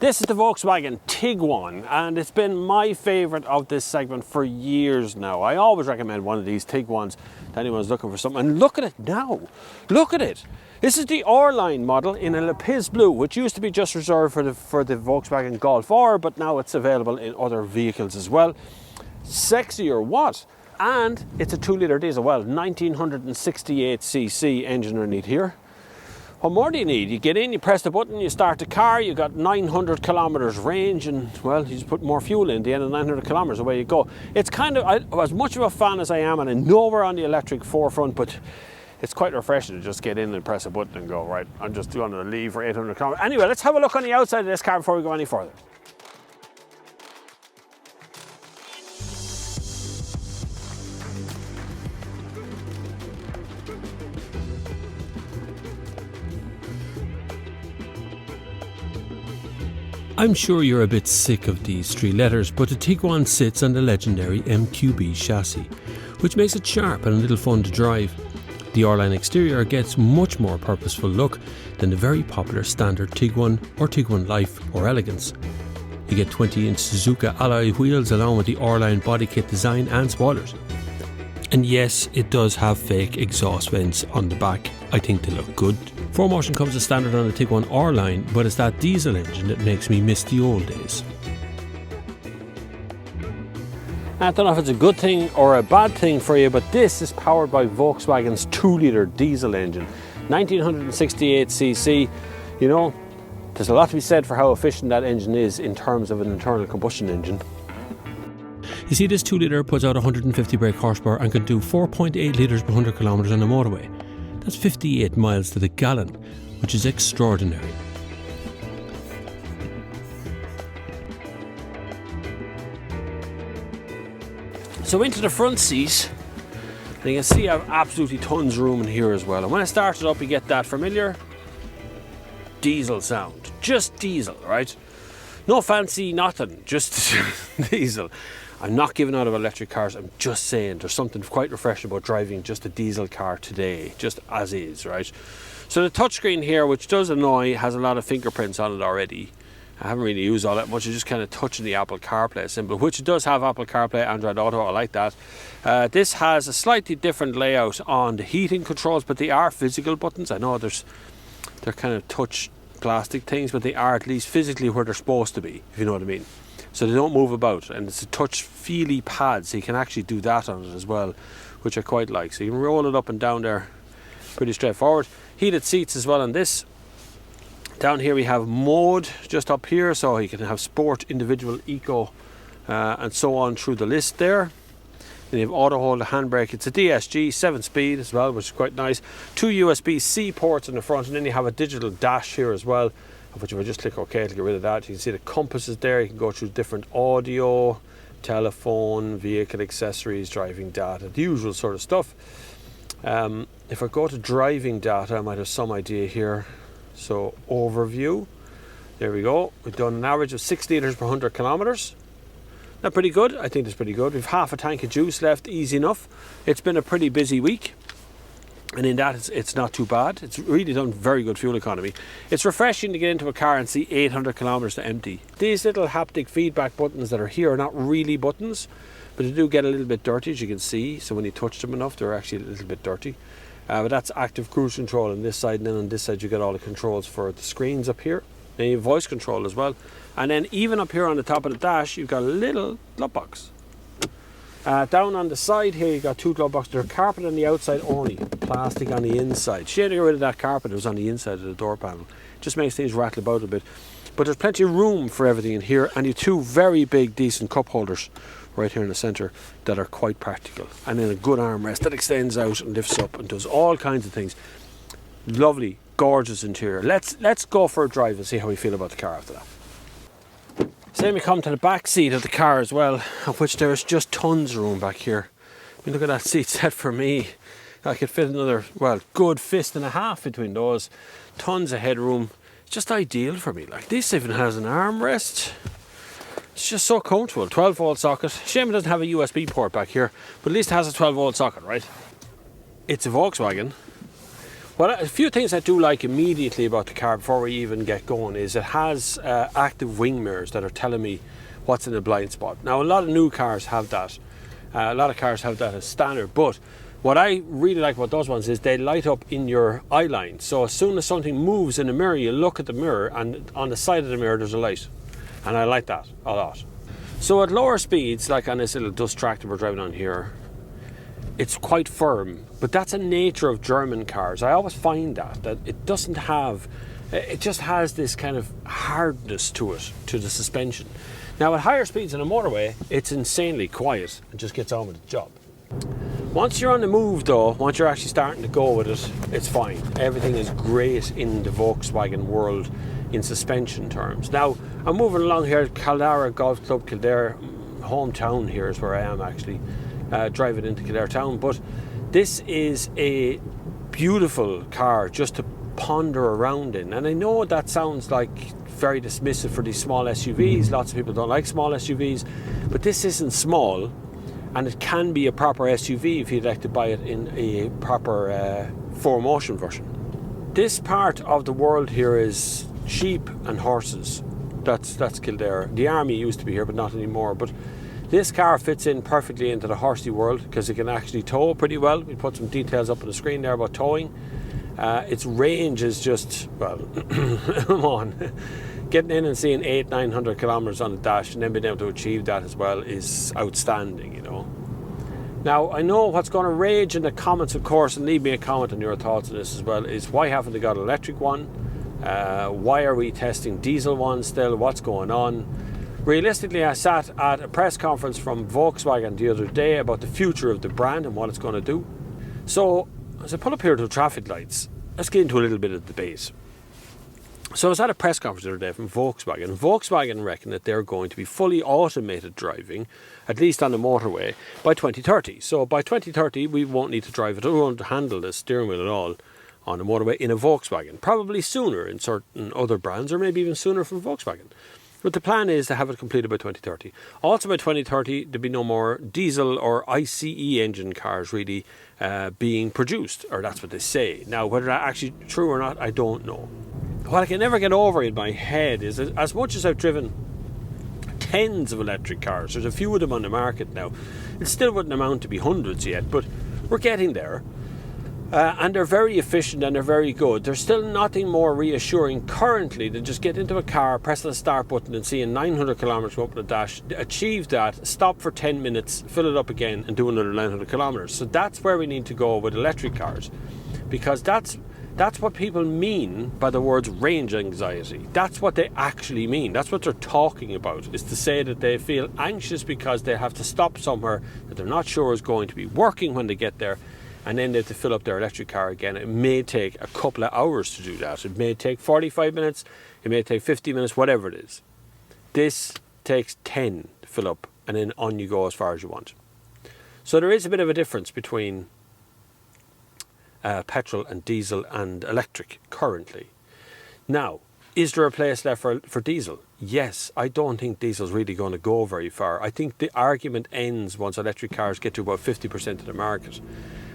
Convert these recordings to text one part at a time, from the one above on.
This is the Volkswagen Tiguan, and it's been my favourite of this segment for years now. I always recommend one of these Tiguans to anyone who's looking for something. And look at it now. Look at it. This is the R line model in a lapis blue, which used to be just reserved for the Volkswagen Golf R, but now it's available in other vehicles as well. Sexy or what? And it's a 2-litre diesel, well, 1968cc engine underneath here. What more do you need? You get in, you press the button, you start the car, you got 900 kilometres range, and well, you just put more fuel in, the end of 900 kilometres, away you go. It's kind of, as much of a fan as I am, and I know we're on the electric forefront, but it's quite refreshing to just get in and press a button and go, right, I'm just going to leave for 800 kilometres. Anyway, let's have a look on the outside of this car before we go any further. I'm sure you're a bit sick of these three letters, but the Tiguan sits on the legendary MQB chassis, which makes it sharp and a little fun to drive. The R-Line exterior gets much more purposeful look than the very popular standard Tiguan or Tiguan Life or Elegance. You get 20-inch Suzuka alloy wheels along with the R-Line body kit design and spoilers. And yes, it does have fake exhaust vents on the back. I think they look good. 4Motion comes as standard on the Tiguan R line, but it's that diesel engine that makes me miss the old days. I don't know if it's a good thing or a bad thing for you, but this is powered by Volkswagen's 2-litre diesel engine, 1968cc. You know, there's a lot to be said for how efficient that engine is in terms of an internal combustion engine. You see, this 2-litre puts out 150 brake horsepower and can do 4.8 litres per 100 kilometres on the motorway. That's 58 miles to the gallon, which is extraordinary. So into the front seat, and you can see I have absolutely tons of room in here as well. And when I start it up, you get that familiar diesel sound. Just diesel, right? No fancy nothing, just diesel. I'm not giving out of electric cars, I'm just saying there's something quite refreshing about driving just a diesel car today, just as is, right? So the touchscreen here, which does annoy, has a lot of fingerprints on it already. I haven't really used all that much, it's just kind of touching the Apple CarPlay symbol, which it does have Apple CarPlay, Android Auto, I like that. This has a slightly different layout on the heating controls, but they are physical buttons. I know they're kind of touch plastic things, but they are at least physically where they're supposed to be, if you know what I mean. So they don't move about, and it's a touch feely pad, so you can actually do that on it as well, which I quite like. So you can roll it up and down there, pretty straightforward. Heated seats as well on this. Down here we have mode just up here, so you can have sport, individual, eco, and so on through the list there. Then you have auto hold, a handbrake. It's a DSG 7-speed as well, which is quite nice. 2 USB-C ports in the front, and then you have a digital dash here as well, which if I just click OK to get rid of that, you can see the compasses there. You can go through different audio, telephone, vehicle accessories, driving data, the usual sort of stuff. If I go to driving data, I might have some idea here. So overview, there we go. We've done an average of 6 litres per 100 kilometres. Not pretty good. I think that's pretty good. We've half a tank of juice left, easy enough. It's been a pretty busy week, and in that it's not too bad. It's really done very good fuel economy. It's refreshing to get into a car and see 800 kilometres to empty. These little haptic feedback buttons that are here are not really buttons, but they do get a little bit dirty, as you can see. So when you touch them enough, they're actually a little bit dirty. But that's active cruise control on this side, and then on this side you get all the controls for the screens up here. And you have voice control as well. And then even up here on the top of the dash, you've got a little glove box. Down on the side here, you've got 2 glove boxes. There's carpet on the outside only, plastic on the inside. Shame to get rid of that carpet that was on the inside of the door panel. Just makes things rattle about a bit. But there's plenty of room for everything in here, and you have 2 very big, decent cup holders right here in the centre that are quite practical. And then a good armrest that extends out and lifts up and does all kinds of things. Lovely, gorgeous interior. Let's go for a drive and see how we feel about the car after that. So then we come to the back seat of the car as well, of which there is just tons of room back here. I mean, look at that seat set for me. I could fit another, well, good fist and a half between those. Tons of headroom. It's just ideal for me. Like, this even has an armrest. It's just so comfortable. 12-volt socket. Shame it doesn't have a USB port back here, but at least it has a 12-volt socket, right? It's a Volkswagen A few things I do like immediately about the car before we even get going is it has active wing mirrors that are telling me what's in the blind spot. Now, a lot of new cars have that. A lot of cars have that as standard, but what I really like about those ones is they light up in your eye line. So as soon as something moves in the mirror, you look at the mirror and on the side of the mirror there's a light. And I like that a lot. So at lower speeds, like on this little dust track that we're driving on here, it's quite firm. But that's a nature of German cars. I always find that it doesn't have, it just has this kind of hardness to it, to the suspension. Now at higher speeds on a motorway, it's insanely quiet and just gets on with the job. Once you're on the move though, once you're actually starting to go with it, it's fine. Everything is great in the Volkswagen world in suspension terms. Now, I'm moving along here at Kildare Golf Club, Kildare, hometown here is where I am actually, driving into Kildare town. But this is a beautiful car just to ponder around in. And I know that sounds like very dismissive for these small SUVs. Lots of people don't like small SUVs, but this isn't small. And it can be a proper SUV if you'd like to buy it in a proper 4Motion version. This part of the world here is sheep and horses. That's Kildare. The army used to be here, but not anymore. But this car fits in perfectly into the horsey world because it can actually tow pretty well. We put some details up on the screen there about towing. Its range is just, well, come on. Getting in and seeing 800-900 kilometers on the dash and then being able to achieve that as well is outstanding, you know. Now, I know what's going to rage in the comments, of course, and leave me a comment on your thoughts on this as well, is why haven't they got an electric one? Why are we testing diesel ones still? What's going on? Realistically, I sat at a press conference from Volkswagen the other day about the future of the brand and what it's going to do. So, as I pull up here to the traffic lights, let's get into a little bit of debate. So I was at a press conference the other day from Volkswagen. Volkswagen reckon that they're going to be fully automated driving, at least on the motorway, by 2030. So by 2030, we won't need to drive it. We won't handle the steering wheel at all on the motorway in a Volkswagen. Probably sooner in certain other brands, or maybe even sooner from Volkswagen. But the plan is to have it completed by 2030. Also by 2030, there'll be no more diesel or ICE engine cars really being produced, or that's what they say. Now, whether that's actually true or not, I don't know. What I can never get over in my head is that as much as I've driven tens of electric cars, there's a few of them on the market now, it still wouldn't amount to be hundreds yet, but we're getting there. And they're very efficient and they're very good. There's still nothing more reassuring currently than just get into a car, press the start button and seeing 900 kilometers go up the dash, achieve that, stop for 10 minutes, fill it up again and do another 900 kilometers. So that's where we need to go with electric cars, because that's what people mean by the words range anxiety. That's what they actually mean. That's what they're talking about, is to say that they feel anxious because they have to stop somewhere that they're not sure is going to be working when they get there, and then they have to fill up their electric car again. It may take a couple of hours to do that. It may take 45 minutes, it may take 50 minutes, whatever it is. This takes 10 to fill up, and then on you go as far as you want. So there is a bit of a difference between petrol and diesel and electric currently. Now, is there a place left for diesel? Yes, I don't think diesel's really going to go very far. I think the argument ends once electric cars get to about 50% of the market.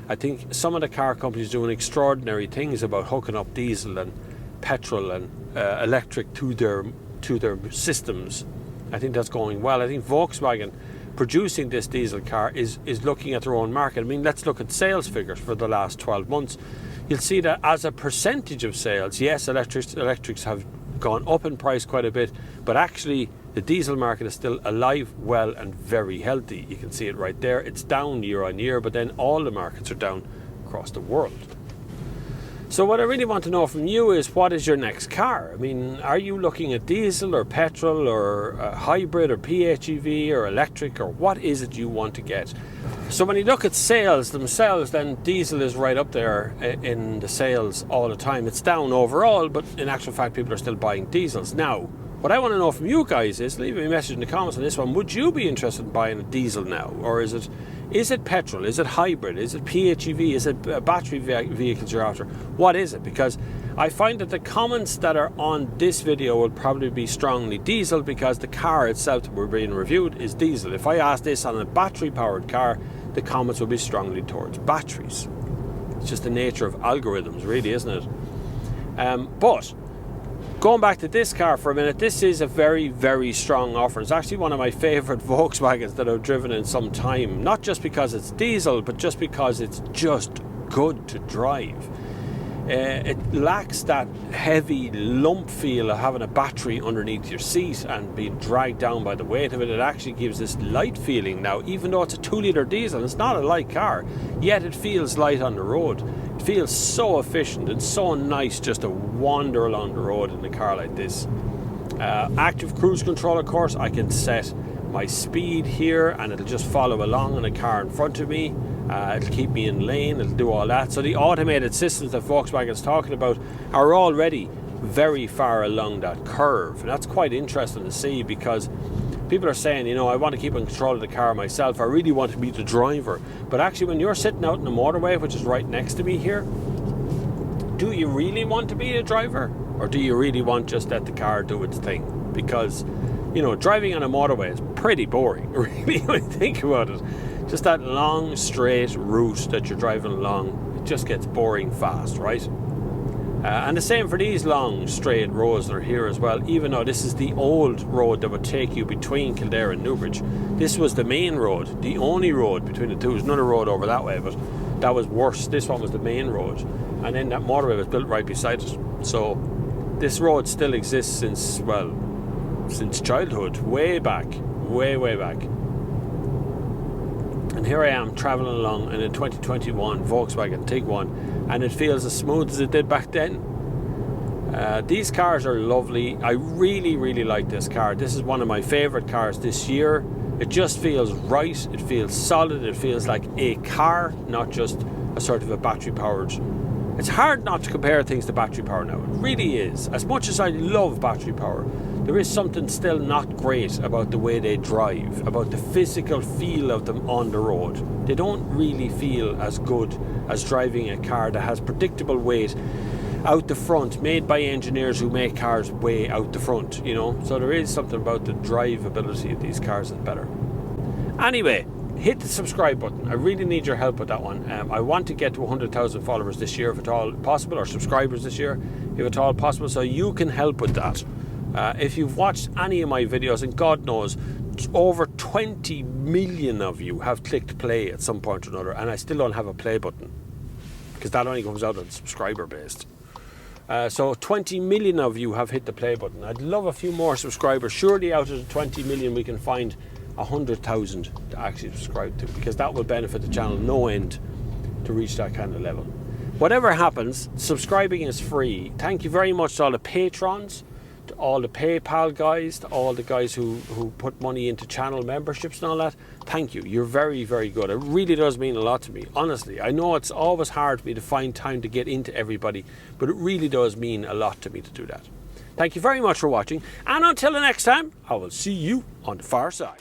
I think some of the car companies doing extraordinary things about hooking up diesel and petrol and electric to their systems. I think that's going well. I think Volkswagen producing this diesel car is looking at their own market. I mean, let's look at sales figures for the last 12 months. You'll see that as a percentage of sales, yes, electrics have gone up in price quite a bit, but actually the diesel market is still alive, well and very healthy. You can see it right there. It's down year on year, but then all the markets are down across the world. So what I really want to know from you is, what is your next car? I mean, are you looking at diesel or petrol or hybrid or PHEV or electric, or what is it you want to get? So when you look at sales themselves, then diesel is right up there in the sales all the time. It's down overall, but in actual fact people are still buying diesels. Now, what I want to know from you guys is, leave me a message in the comments on this one. Would you be interested in buying a diesel now? Or is it petrol? Is it hybrid? Is it PHEV? Is it battery vehicles you're after? What is it? Because I find that the comments that are on this video will probably be strongly diesel, because the car itself that we're being reviewed is diesel. If I ask this on a battery powered car, the comments will be strongly towards batteries. It's just the nature of algorithms, really, isn't it? But going back to this car for a minute, this is a very, very strong offer. It's actually one of my favourite Volkswagens that I've driven in some time. Not just because it's diesel, but just because it's just good to drive. It lacks that heavy lump feel of having a battery underneath your seat and being dragged down by the weight of it. It actually gives this light feeling now, even though it's a 2-litre diesel. It's not a light car, yet it feels light on the road. It feels so efficient and so nice just to wander along the road in a car like this. Active cruise control, of course. I can set my speed here and it'll just follow along in a car in front of me. It'll keep me in lane, it'll do all that. So the automated systems that Volkswagen's talking about are already very far along that curve. And that's quite interesting to see, because people are saying, you know, I want to keep in control of the car myself. I really want to be the driver. But actually, when you're sitting out in the motorway, which is right next to me here, do you really want to be a driver? Or do you really want just let the car do its thing? Because, you know, driving on a motorway is pretty boring, really, when you think about it. Just that long, straight route that you're driving along, it just gets boring fast, right? And the same for these long, straight roads that are here as well. Even though this is the old road that would take you between Kildare and Newbridge, this was the main road, the only road between the two. There's another road over that way, but that was worse. This one was the main road, and then that motorway was built right beside it. So this road still exists since, well, since childhood, way back, way back. And here I am travelling along in a 2021 Volkswagen Tiguan, and it feels as smooth as it did back then. These cars are lovely. I really like this car. This is one of my favourite cars this year. It just feels right, it feels solid, it feels like a car, not just a sort of a battery powered. It's hard not to compare things to battery power now. It really is. As much as I love battery power, there is something still not great about the way they drive, about the physical feel of them on the road. They don't really feel as good as driving a car that has predictable weight out the front, made by engineers who make cars way out the front, you know. So there is something about the drivability of these cars that's better. Anyway, hit the subscribe button. I really need your help with that one. I want to get to 100,000 followers this year if at all possible, or subscribers this year if at all possible, so you can help with that. If you've watched any of my videos, and God knows over 20 million of you have clicked play at some point or another, and I still don't have a play button because that only comes out on subscriber based. So 20 million of you have hit the play button. I'd love a few more subscribers. Surely out of the 20 million we can find 100,000 to actually subscribe to, because that will benefit the channel no end to reach that kind of level. Whatever happens, subscribing is free. Thank you very much to all the patrons, to all the PayPal guys, to all the guys who put money into channel memberships and all that. Thank you. You're very good. It really does mean a lot to me, honestly. I know it's always hard for me to find time to get into everybody, but it really does mean a lot to me to do that. Thank you very much for watching, and until the next time, I will see you on the far side.